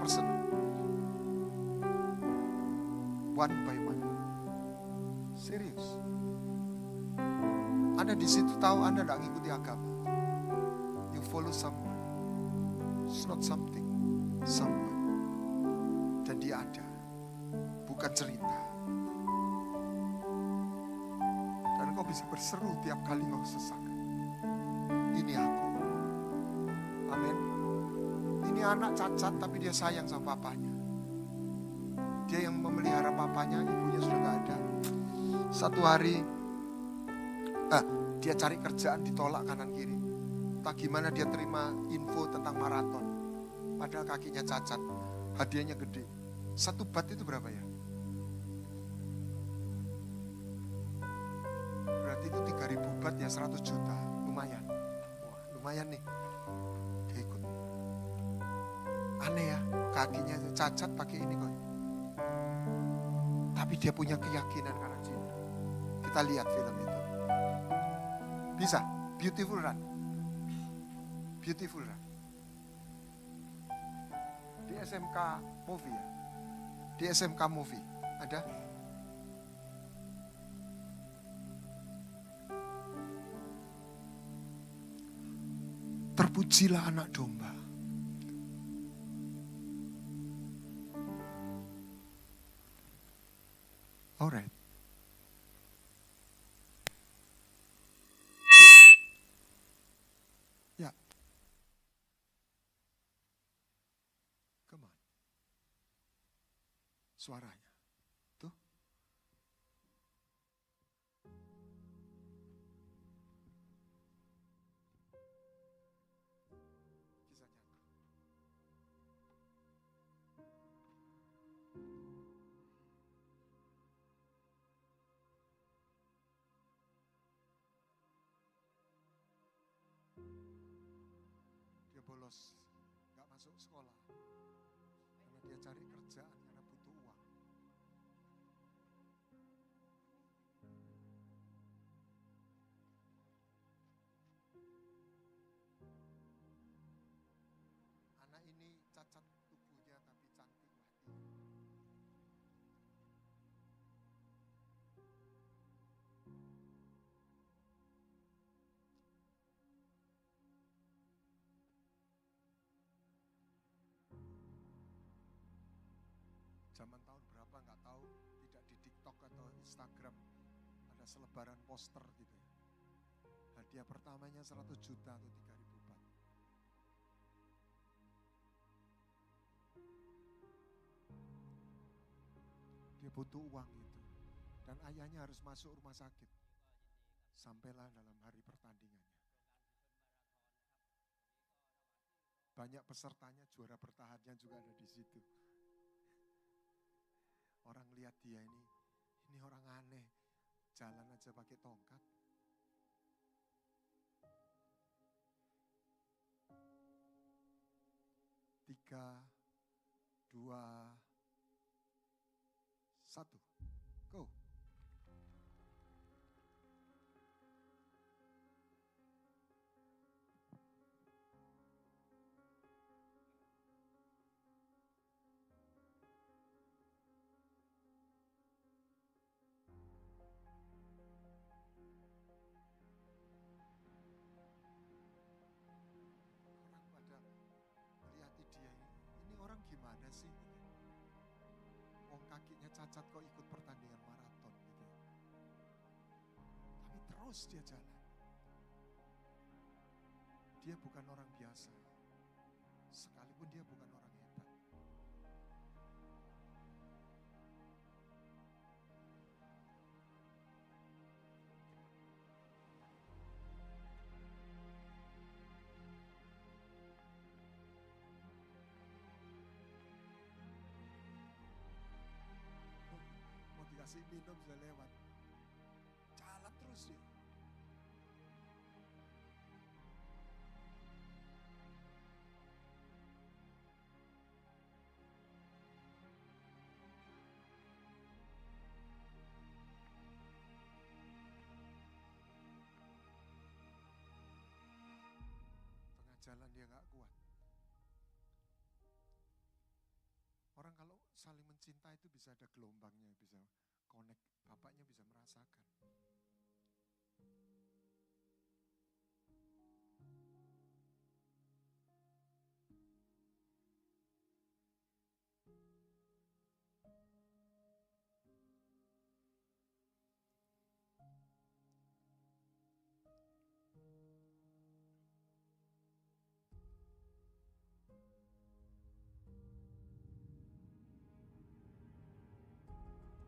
Personal. One by one. Serius. Anda di situ tahu Anda tidak ngikuti agama. You follow someone. It's not something. Someone. Dan dia ada. Bukan cerita. Dan kau bisa berseru tiap kali kau sesak. Ini aku. Amin. Ini anak cacat tapi dia sayang sama papanya. Dia yang memelihara papanya, ibunya sudah gak ada. Satu hari dia cari kerjaan ditolak kanan kiri. Tak gimana dia terima info tentang maraton. Padahal kakinya cacat. Hadiahnya gede. Satu bat itu berapa ya? Berarti itu 3.000 bat ya 100 juta. Lumayan. Wah, lumayan nih. Dia ikut. Aneh ya, kakinya cacat pakai ini kok. Tapi dia punya keyakinan karena cinta. Kita lihat film itu. Bisa, Beautiful Run. Beautiful Run. Di SMK Movie ya. Di SMK Movie ada. Terpujilah anak domba. Alright. Ya. Come on. Suaranya. Tuh. Kisah nyata. Dia bolos, gak masuk sekolah. Karena dia cari kerjaan, karena butuh uang. Anak ini cacat tubuhnya tapi cantik hatinya. Zaman tahun berapa nggak tahu, tidak di TikTok atau Instagram ada selebaran poster gitu ya. Hadiah pertamanya 100 juta atau 3.000 bat. Dia butuh uang itu. Dan ayahnya harus masuk rumah sakit. Sampailah dalam hari pertandingannya. Banyak pesertanya, juara bertahannya juga ada di situ. Orang lihat dia ini orang aneh. Jalan aja pakai tongkat. Tiga, 2, 1, go. Gimana sih? Wong kakinya cacat kok ikut pertandingan maraton gitu ya. Tapi terus dia jalan. Dia bukan orang biasa. Sekalipun dia bukan orang hebat. Dikasih minum bisa lewat. Jalan terus dia. saling mencinta itu bisa ada gelombangnya, bisa connect, bapaknya bisa merasakan.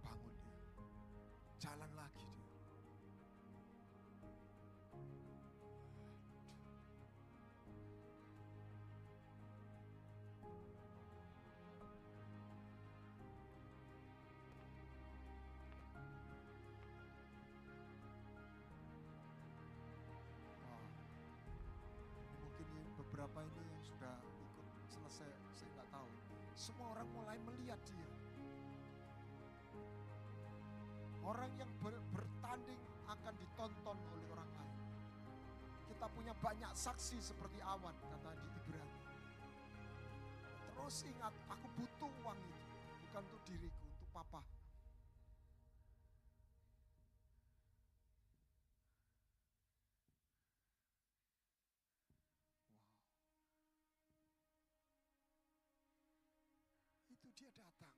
Bangun dia, jalan lagi dia. Wah, ini mungkin beberapa ini yang sudah ikut selesai, saya nggak tahu. Semua orang mulai melihat dia. Orang yang bertanding akan ditonton oleh orang lain. Kita punya banyak saksi seperti awan, kata di Ibrani. Terus ingat, aku butuh uang itu. Bukan untuk diriku, untuk papa. Wow. Itu dia datang.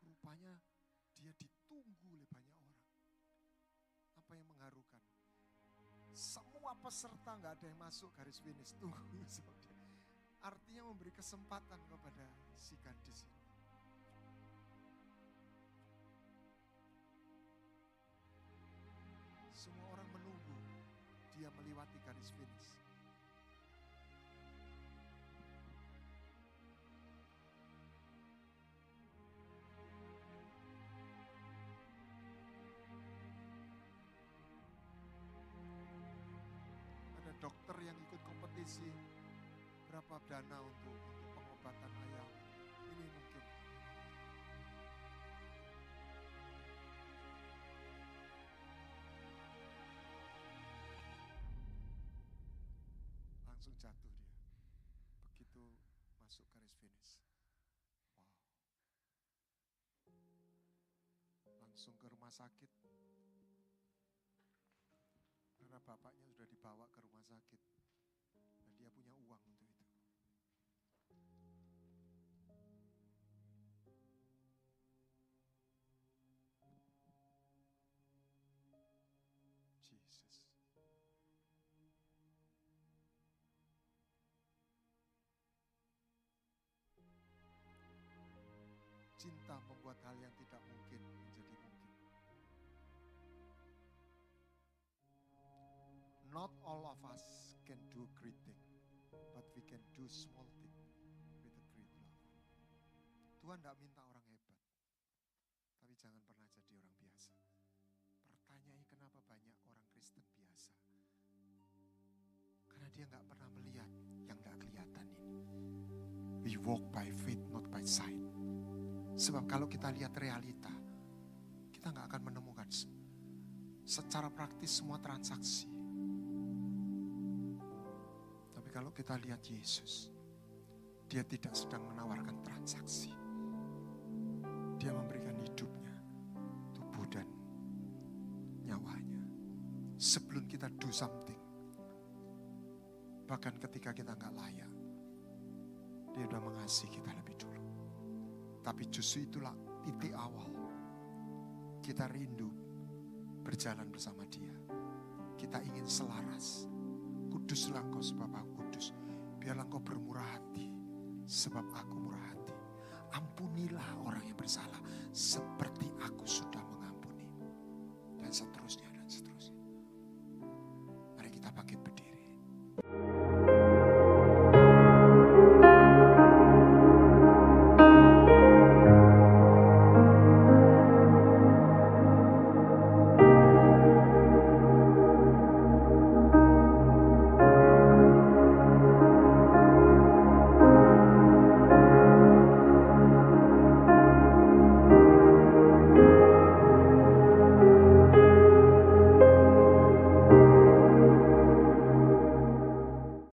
Rupanya dia ditunggu oleh banyak orang. Apa yang mengharukan? Semua peserta nggak ada yang masuk garis finish. Tunggu. Artinya memberi kesempatan kepada si gadis ini. Semua orang menunggu dia melewati garis finish. Dokter yang ikut kompetisi, berapa dana untuk pengobatan ayam, ini mungkin. Langsung jatuh dia, begitu masuk garis finish. Wow. Langsung ke rumah sakit. Karena bapaknya sudah dibawa ke rumah sakit. Dan dia punya uang untuk itu. Jesus. Cinta membuat hal yang tidak mungkin menjadi mungkin. Not all of us can do great thing, but we can do small thing with a great love. Tuhan tidak minta orang hebat, tapi jangan pernah jadi orang biasa. Pertanyaannya kenapa banyak orang Kristen biasa? Karena dia nggak pernah melihat yang nggak kelihatan ini. We walk by faith, not by sight. Sebab kalau kita lihat realita, kita nggak akan menemukan secara praktis semua transaksi. Tapi kalau kita lihat Yesus, dia tidak sedang menawarkan transaksi. Dia memberikan hidupnya, tubuh dan nyawanya. Sebelum kita do something, bahkan ketika kita nggak layak, dia sudah mengasihi kita lebih dulu. Tapi justru itulah titik awal kita rindu berjalan bersama dia. Kita ingin selaras. Kuduslah engkau sebab aku kudus. Biarlah engkau bermurah hati sebab aku murah hati. Ampunilah orang yang bersalah seperti aku sudah mengampuni. Dan seterusnya dan seterusnya. Mari kita bangkit berdiri.